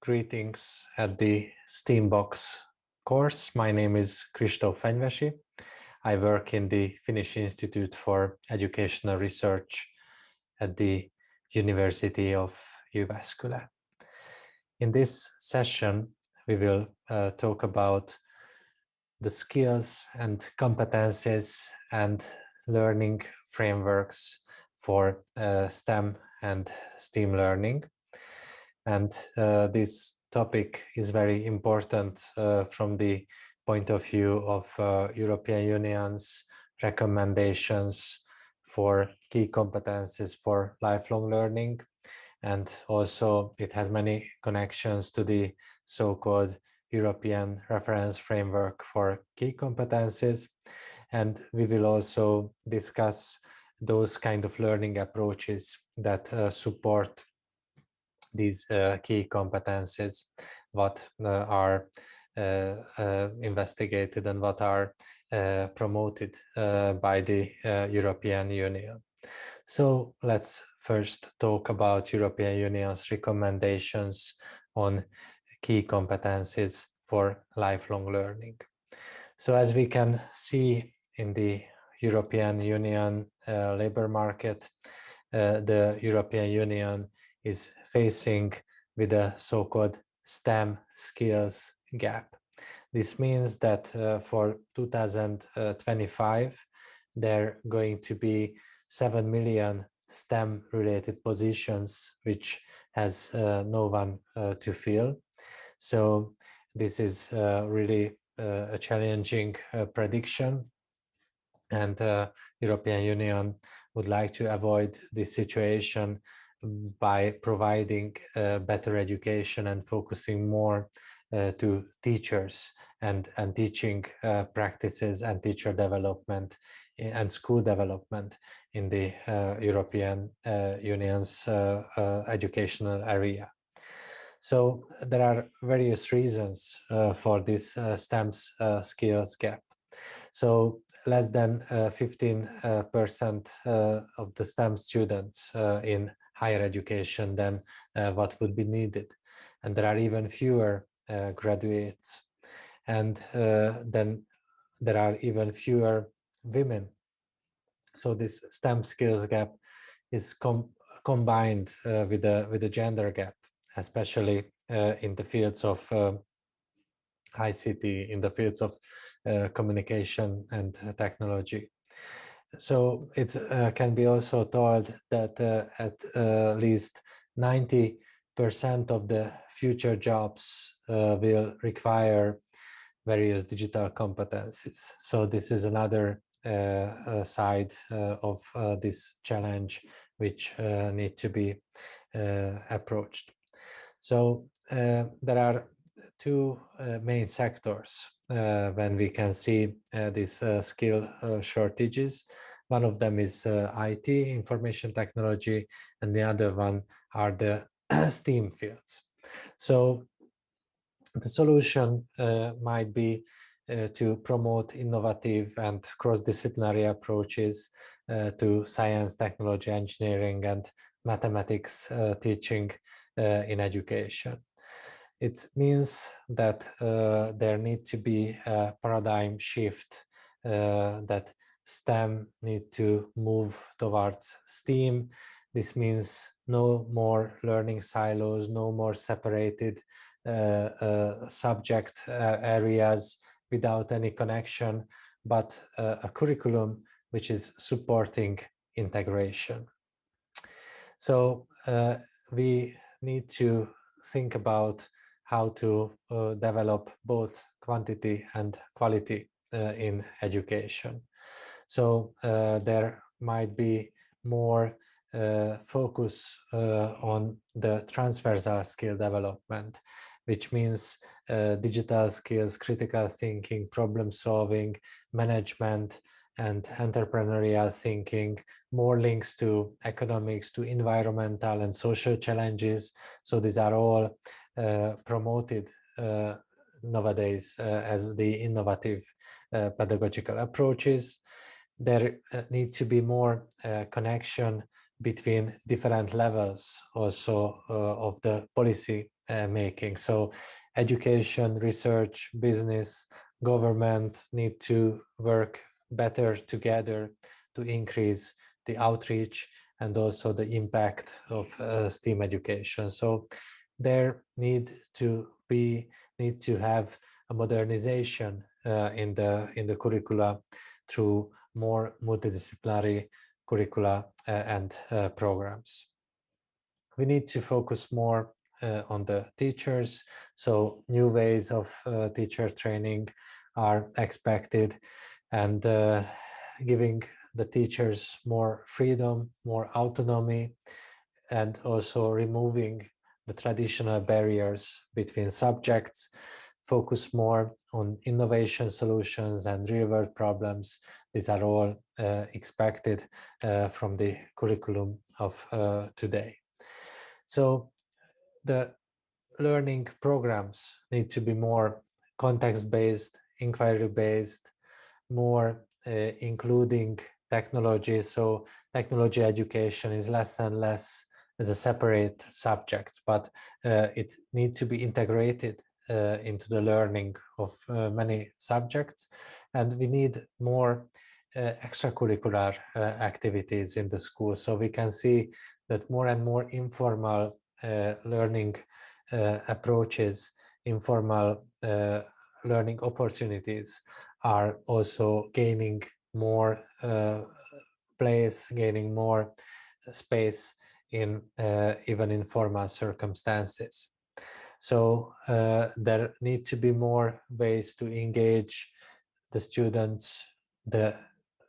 greetings at the Steambox course. My name is Kristóf Fenyvesi. I work in the Finnish Institute for Educational Research at the University of Jyväskylä. In this session, we will talk about the skills and competences and learning frameworks for STEM and STEAM learning. And this topic is very important from the point of view of European Union's recommendations for key competences for lifelong learning. And also it has many connections to the so-called European reference framework for key competences. And we will also discuss those kind of learning approaches that support these key competences, what are investigated and what are promoted by the European Union. So let's first talk about European Union's recommendations on key competences for lifelong learning. So as we can see in the European Union labor market, the European Union is facing with a so-called STEM skills gap. This means that for 2025, there are going to be 7 million STEM related positions, which has no one to fill. So this is really a challenging prediction, and European Union would like to avoid this situation by providing better education and focusing more to teachers and teaching practices and teacher development and school development in the European Union's educational area. So there are various reasons for this STEM skills gap. So less than 15% of the STEM students in higher education than what would be needed. And there are even fewer graduates. And then there are even fewer women. So this STEM skills gap is combined with a gender gap, especially in the fields of ICT, in the fields of communication and technology. So it can be also told that at least 90% of the future jobs will require various digital competencies. So this is another side of this challenge which need to be approached. So there are two main sectors when we can see these skill shortages. One of them is IT, information technology, and the other one are the STEAM fields. So the solution might be to promote innovative and cross-disciplinary approaches to science, technology, engineering, and mathematics teaching in education. It means that there need to be a paradigm shift, that STEM need to move towards STEAM. This means no more learning silos, no more separated subject areas without any connection, but a curriculum which is supporting integration. So we need to think about how to develop both quantity and quality in education. So there might be more focus on the transversal skill development, which means digital skills, critical thinking, problem solving, management, and entrepreneurial thinking, more links to economics, to environmental and social challenges. So these are all promoted nowadays as the innovative pedagogical approaches. There needs to be more connection between different levels also of the policy making. So education, research, business, government need to work better together to increase the outreach and also the impact of STEAM education. So there need to have a modernization in the curricula through more multidisciplinary curricula and programs. We need to focus more on the teachers, so new ways of teacher training are expected, and giving the teachers more freedom, more autonomy, and also removing the traditional barriers between subjects, focus more on innovation solutions and real-world problems. These are all expected from the curriculum of today. So the learning programs need to be more context-based, inquiry-based, more including technology. So technology education is less and less as a separate subject, but it needs to be integrated into the learning of many subjects. And we need more extracurricular activities in the school. So we can see that more and more informal learning approaches, informal learning opportunities are also gaining more place, gaining more space in even informal circumstances. So there need to be more ways to engage the students. The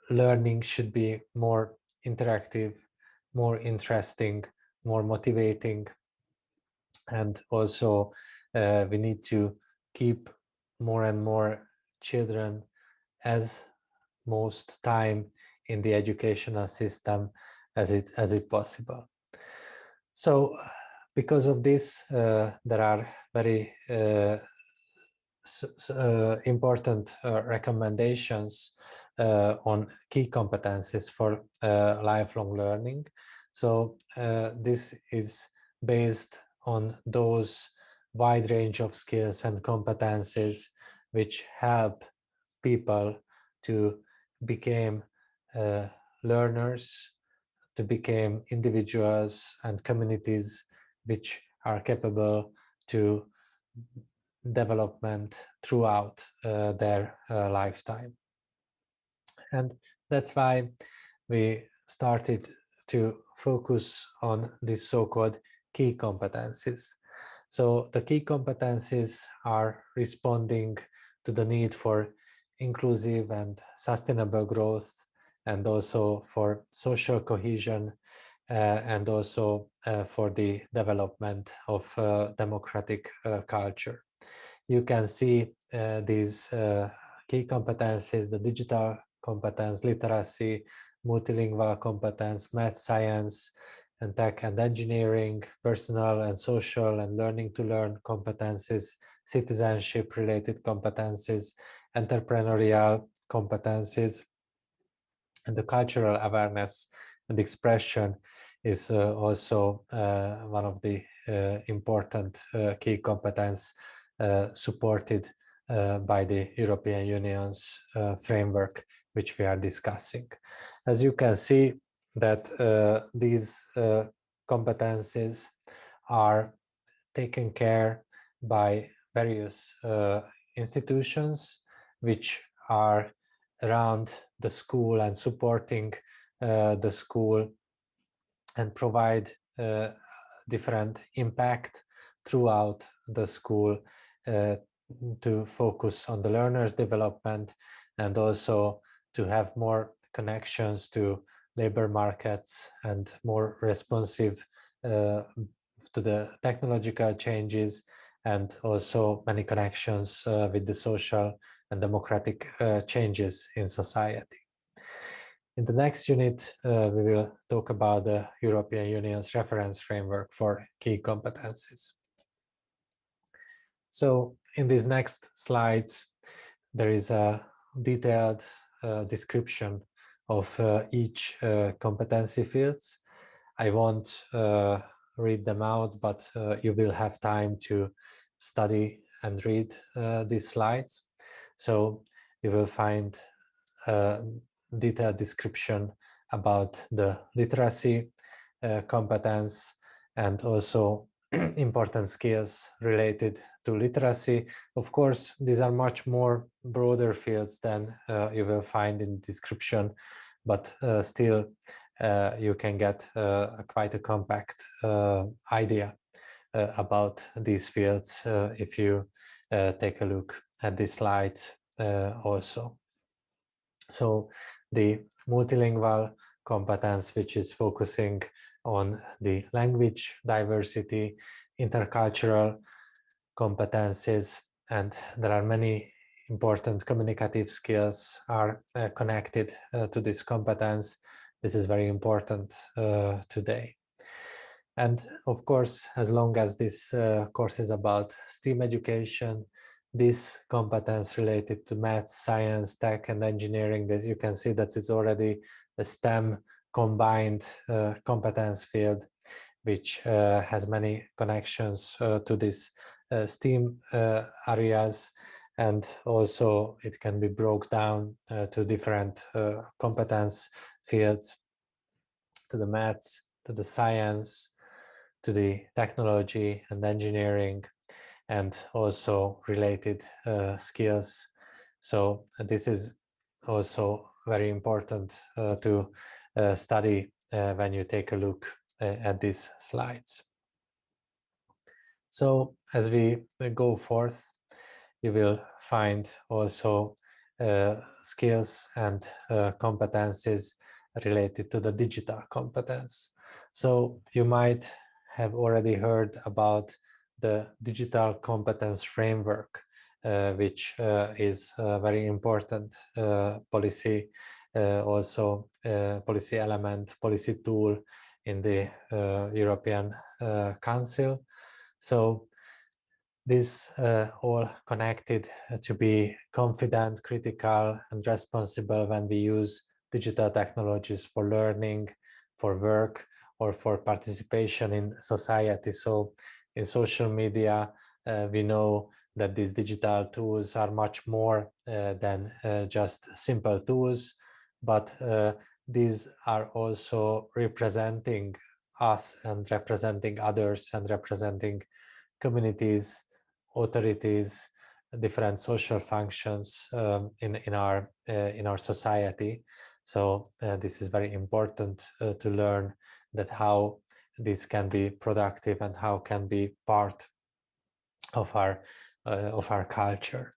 learning should be more interactive, more interesting, more motivating, and also we need to keep more and more children as most time in the educational system as it possible. So because of this, there are very important recommendations on key competencies for lifelong learning. So this is based on those wide range of skills and competencies which help people to become learners, to become individuals and communities which are capable to development throughout their lifetime. And that's why we started to focus on these so-called key competencies. So the key competencies are responding to the need for inclusive and sustainable growth, and also for social cohesion, and also for the development of democratic culture. You can see these key competencies: the digital competence, literacy, multilingual competence, math, science, and tech and engineering, personal and social and learning to learn competencies, citizenship related competencies, entrepreneurial competencies, and the cultural awareness and expression is also one of the important key competence supported by the European Union's framework, which we are discussing. As you can see, that these competencies are taken care by various institutions which are around the school and supporting the school and provide different impact throughout the school to focus on the learner's development and also to have more connections to labor markets and more responsive to the technological changes, and also many connections with the social and democratic changes in society. In the next unit, we will talk about the European Union's reference framework for key competencies. So in these next slides, there is a detailed description of each competency fields. I won't read them out, but you will have time to study and read these slides. So you will find a detailed description about the literacy competence and also important skills related to literacy. Of course, these are much more broader fields than you will find in the description, but still you can get quite a compact idea about these fields if you take a look at the slides also. So the multilingual competence, which is focusing on the language diversity, intercultural competences, and there are many important communicative skills are connected to this competence. This is very important today. And of course, as long as this course is about STEAM education, this competence related to math, science, tech, and engineering, that you can see that it's already a STEM combined competence field, which has many connections to these STEAM areas. And also it can be broke down to different competence fields, to the maths, to the science, to the technology and engineering, and also related skills. So this is also very important to study when you take a look at these slides. So as we go forth, you will find also skills and competencies related to the digital competence. So you might have already heard about the digital competence framework, which is a very important policy, also policy element, policy tool in the European Council. So this all connected to be confident, critical, and responsible when we use digital technologies for learning, for work, or for participation in society. So in social media, we know that these digital tools are much more than just simple tools, but these are also representing us and representing others and representing communities, authorities, different social functions in our society. So this is very important to learn that how this can be productive and how can be part of our culture.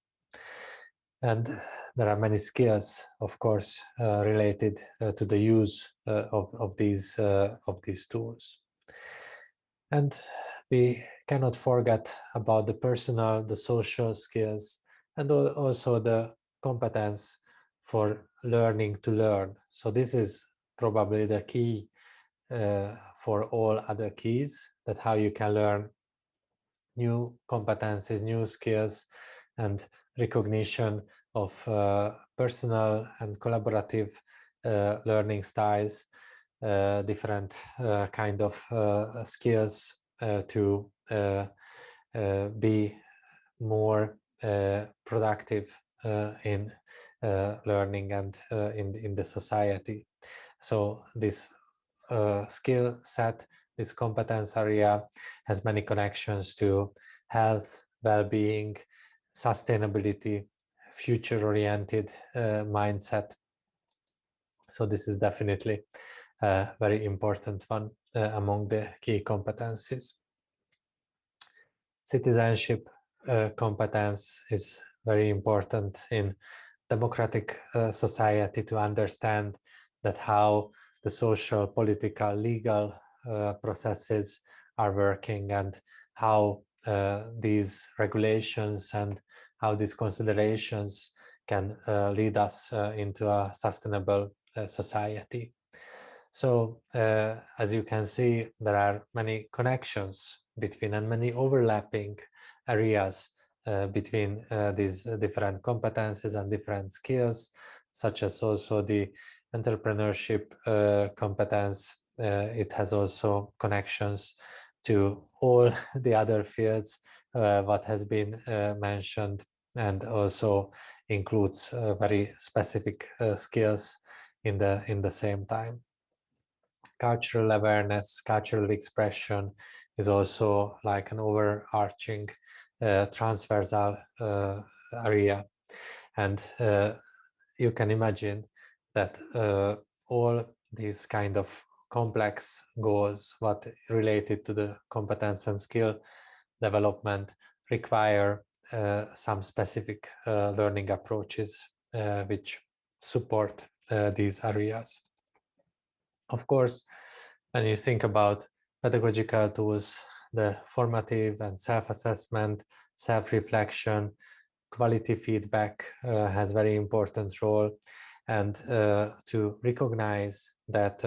And there are many skills, of course, related to the use of these tools. And we cannot forget about the personal, the social skills, and also the competence for learning to learn. So this is probably the key for all other keys, that how you can learn new competencies, new skills, and recognition of personal and collaborative learning styles, different kind of skills to be more productive in learning and in the society. So this skill set, this competence area has many connections to health, well-being, sustainability, future-oriented mindset. So this is definitely a very important one among the key competencies. Citizenship competence is very important in democratic society, to understand that how the social, political, legal processes are working, and how these regulations and how these considerations can lead us into a sustainable society. So as you can see, there are many connections between and many overlapping areas between these different competences and different skills, such as also the entrepreneurship competence. It has also connections to all the other fields what has been mentioned, and also includes very specific skills in the same time. Cultural awareness, cultural expression is also like an overarching transversal area, and you can imagine that all these kind of complex goals what related to the competence and skill development require some specific learning approaches which support these areas. Of course, when you think about pedagogical tools, the formative and self-assessment, self-reflection, quality feedback has very important role, and to recognize that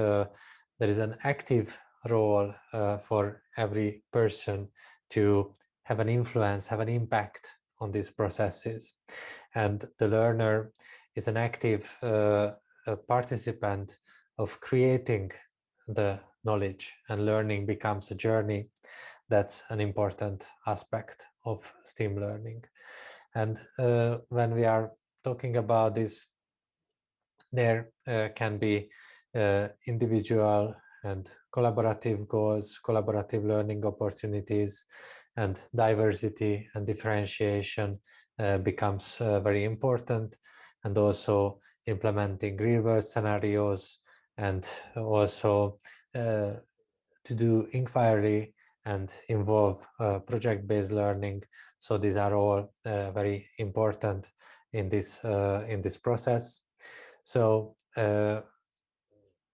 there is an active role for every person to have an influence, have an impact on these processes, and the learner is an active participant of creating the knowledge, and learning becomes a journey. That's an important aspect of STEAM learning. And when we are talking about this, there can be individual and collaborative goals, collaborative learning opportunities, and diversity and differentiation becomes very important, and also implementing real-world scenarios, and also to do inquiry and involve project-based learning. So these are all very important in this process. So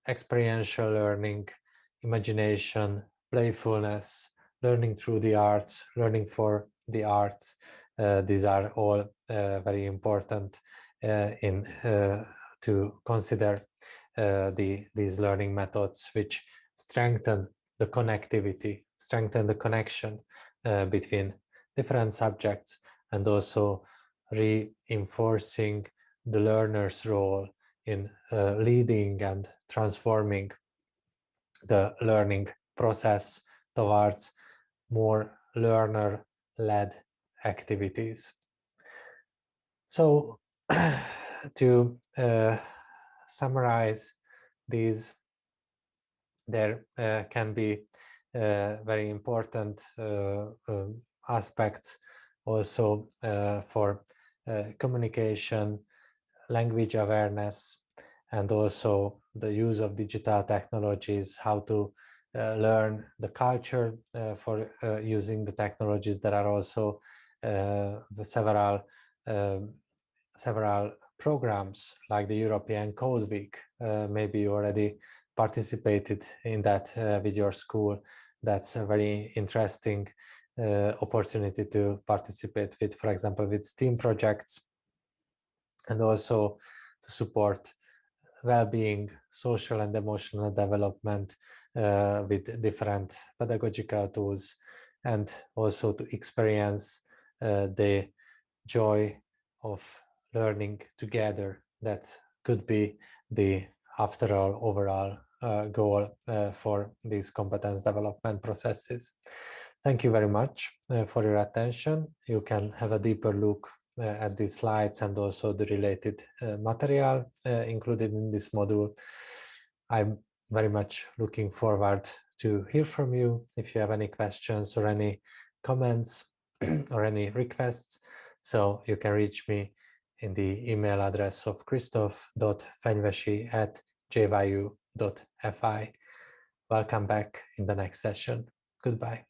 experiential learning, imagination, playfulness, learning through the arts, learning for the arts, these are all very important in to consider these learning methods, which strengthen the connectivity, strengthen the connection between different subjects, and also reinforcing the learner's role in leading and transforming the learning process towards more learner-led activities. So to summarize these, there can be very important aspects also for communication, language awareness, and also the use of digital technologies, how to learn the culture for using the technologies. There are also several programs like the European Code Week. Maybe you already participated in that with your school. That's a very interesting opportunity to participate with, for example, with STEAM projects, and also to support well-being, social and emotional development with different pedagogical tools, and also to experience the joy of learning together. That could be the, after all, overall goal for these competence development processes. Thank you very much for your attention. You can have a deeper look at these slides and also the related material included in this module. I'm very much looking forward to hear from you if you have any questions or any comments or any requests. So you can reach me in the email address of christoph.fenyvesi@jyu.fi. Welcome back in the next session. Goodbye.